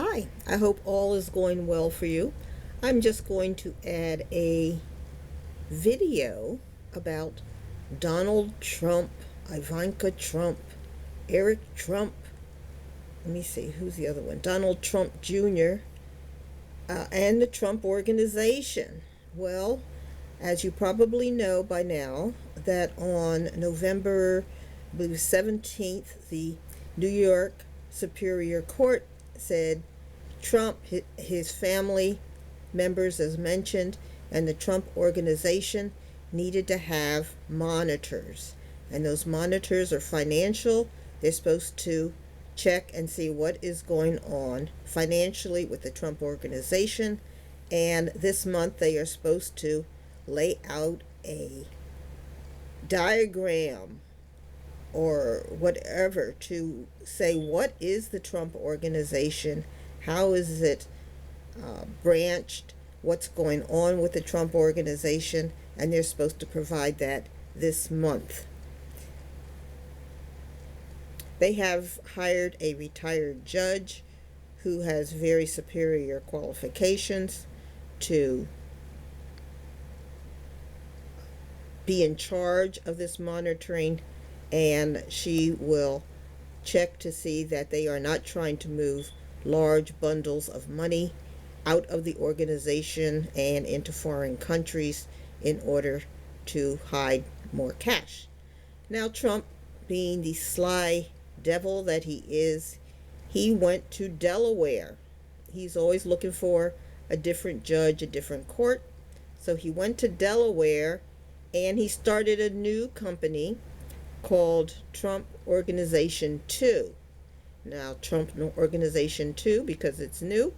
Hi, I hope all is going well for you. I'm just going to add a video about Donald Trump, Ivanka Trump, Eric Trump. Let me see, who's the other one? Donald Trump Jr., and the Trump Organization. Well, as you probably know by now, that on November, I believe 17th, the New York Superior Court said Trump, his family members, as mentioned, and the Trump Organization needed to have monitors. And those monitors are financial. They're supposed to check and see what is going on financially with the Trump Organization. And this month they are supposed to lay out a diagram or whatever to say what is the Trump Organization, how is it branched, what's going on with the Trump Organization, and they're supposed to provide that this month. They have hired a retired judge who has very superior qualifications to be in charge of this monitoring, and she will check to see that they are not trying to move large bundles of money out of the organization and into foreign countries in order to hide more cash. Now, Trump, being the sly devil that he is, he went to Delaware. He's always looking for a different judge, a different court. So he went to Delaware and he started a new company called Trump Organization 2. Now, Trump Organization 2, because it's new,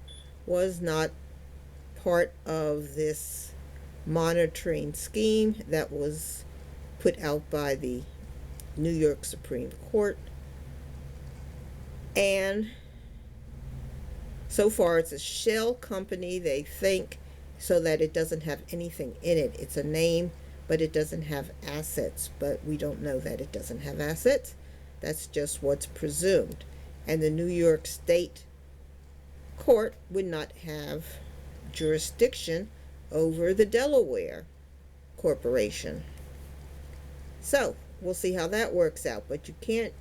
was not part of this monitoring scheme that was put out by the New York Supreme Court. And so far, it's a shell company, they think, so that it doesn't have anything in it. It's a name, but it doesn't have assets. But we don't know that it doesn't have assets. That's just what's presumed. And the New York State Court would not have jurisdiction over the Delaware Corporation. So we'll see how that works out. But you can't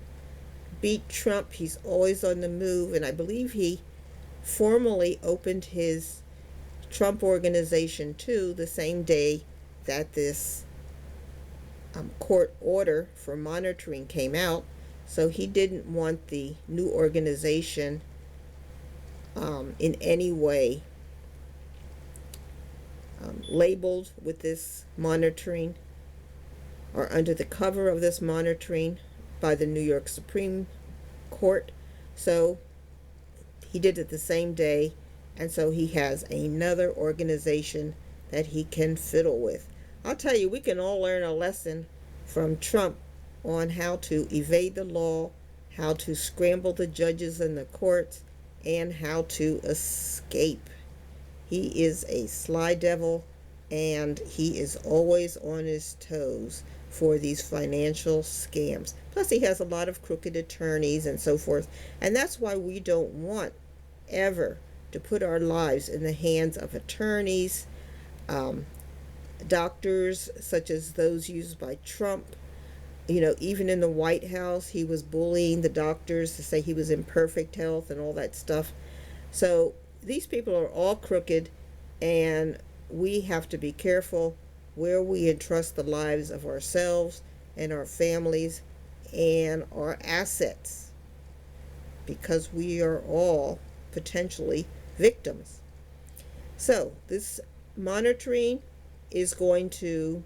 beat Trump. He's always on the move. And I believe he formally opened his Trump Organization 2 the same day that this court order for monitoring came out. So he didn't want the new organization in any way labeled with this monitoring or under the cover of this monitoring by the New York Supreme Court. So he did it the same day, and so he has another organization that he can fiddle with. I'll tell you, we can all learn a lesson from Trump on how to evade the law, how to scramble the judges and the courts, and how to escape. He is a sly devil, and he is always on his toes for these financial scams. Plus, he has a lot of crooked attorneys and so forth, and that's why we don't want ever to put our lives in the hands of attorneys, doctors such as those used by Trump. You know, even in the White House, he was bullying the doctors to say he was in perfect health and all that stuff. So these people are all crooked, and we have to be careful where we entrust the lives of ourselves and our families and our assets, because we are all potentially victims. So this monitoring is going to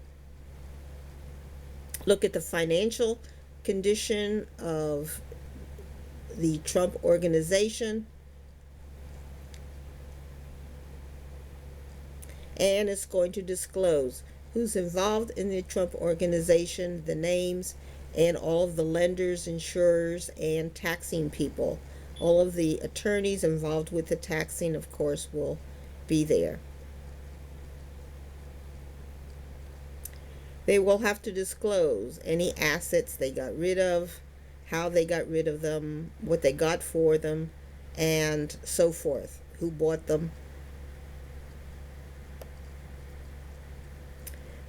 look at the financial condition of the Trump Organization, and it's going to disclose who's involved in the Trump Organization, the names, and all of the lenders, insurers, and taxing people. All of the attorneys involved with the taxing, of course, will be there. They will have to disclose any assets they got rid of, how they got rid of them, what they got for them, and so forth, who bought them.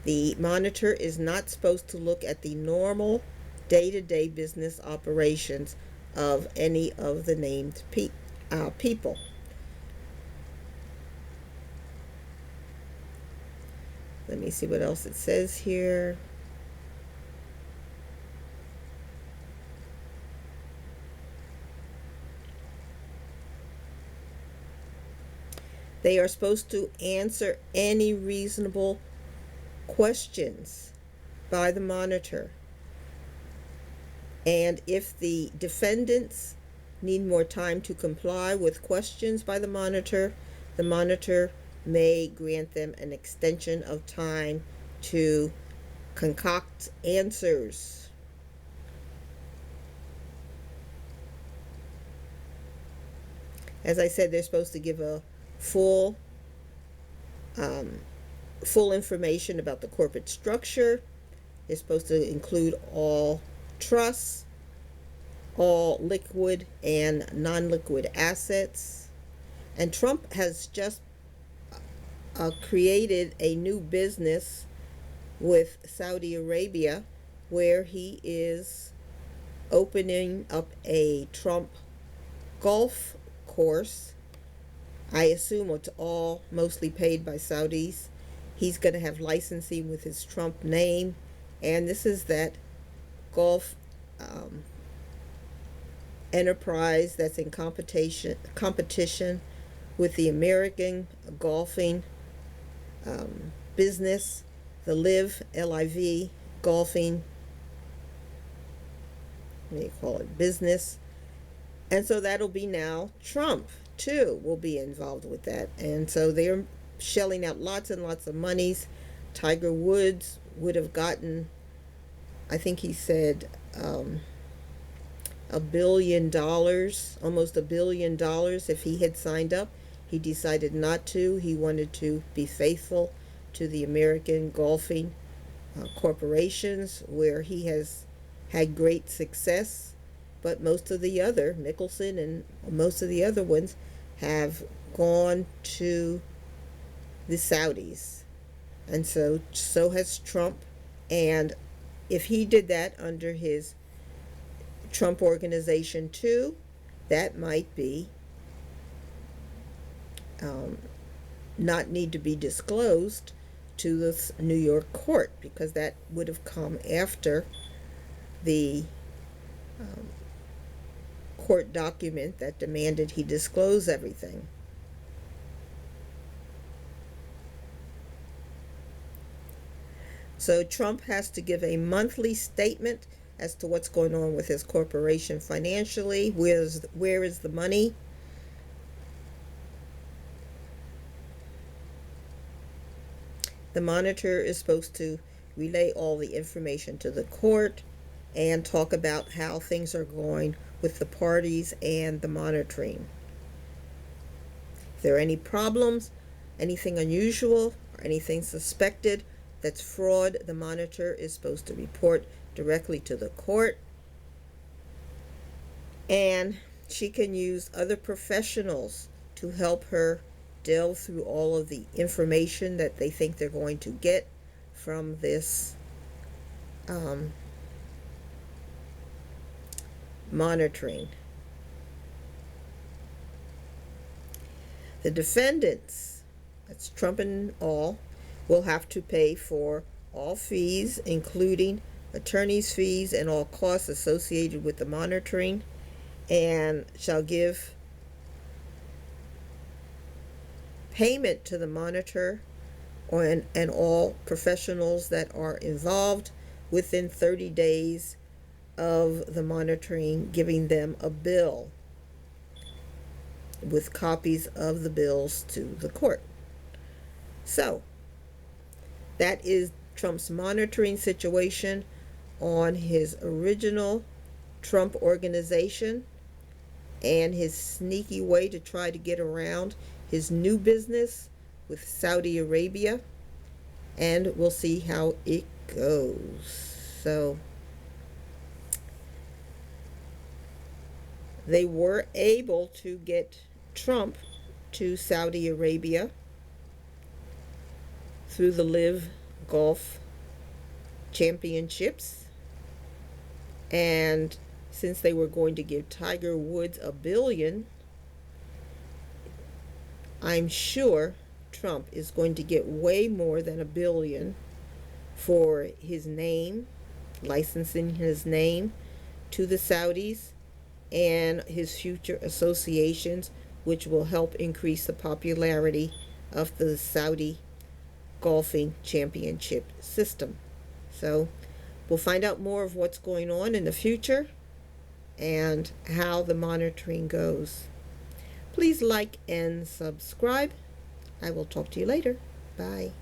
The monitor is not supposed to look at the normal day-to-day business operations of any of the named people. Let me see what else it says here. They are supposed to answer any reasonable questions by the monitor. And if the defendants need more time to comply with questions by the monitor may grant them an extension of time to concoct answers. As I said, they're supposed to give a full information about the corporate structure. They're supposed to include all trusts, all liquid and non-liquid assets. And Trump has just created a new business with Saudi Arabia where he is opening up a Trump golf course. I assume it's all mostly paid by Saudis. He's going to have licensing with his Trump name, and this is that golf enterprise that's in competition with the American golfing business, the LIV golfing, what do you call it, business. And so that'll be now Trump too will be involved with that. And so they're shelling out lots and lots of monies. Tiger Woods would have gotten, I think he said, $1 billion, almost $1 billion if he had signed up. He decided not to. He wanted to be faithful to the American golfing corporations where he has had great success. But most of the other, Mickelson and most of the other ones, have gone to the Saudis. And so has Trump. And if he did that under his Trump organization too, that might be not need to be disclosed to the New York court, because that would have come after the court document that demanded he disclose everything. So Trump has to give a monthly statement as to what's going on with his corporation financially. Where is the money? The monitor is supposed to relay all the information to the court and talk about how things are going with the parties and the monitoring. If there are any problems, anything unusual, or anything suspected that's fraud, the monitor is supposed to report directly to the court. And she can use other professionals to help her delve through all of the information that they think they're going to get from this monitoring. The defendants, that's Trump and all, will have to pay for all fees, including attorney's fees and all costs associated with the monitoring, and shall give payment to the monitor and all professionals that are involved within 30 days of the monitoring, giving them a bill with copies of the bills to the court. So that is Trump's monitoring situation on his original Trump organization and his sneaky way to try to get around his new business with Saudi Arabia. And we'll see how it goes. So They were able to get Trump to Saudi Arabia through the Live Golf Championships. And since they were going to give Tiger Woods $1 billion, I'm sure Trump is going to get way more than $1 billion for his name, licensing his name to the Saudis, and his future associations, which will help increase the popularity of the Saudi golfing championship system. So we'll find out more of what's going on in the future and how the monitoring goes. Please like and subscribe. I will talk to you later. Bye.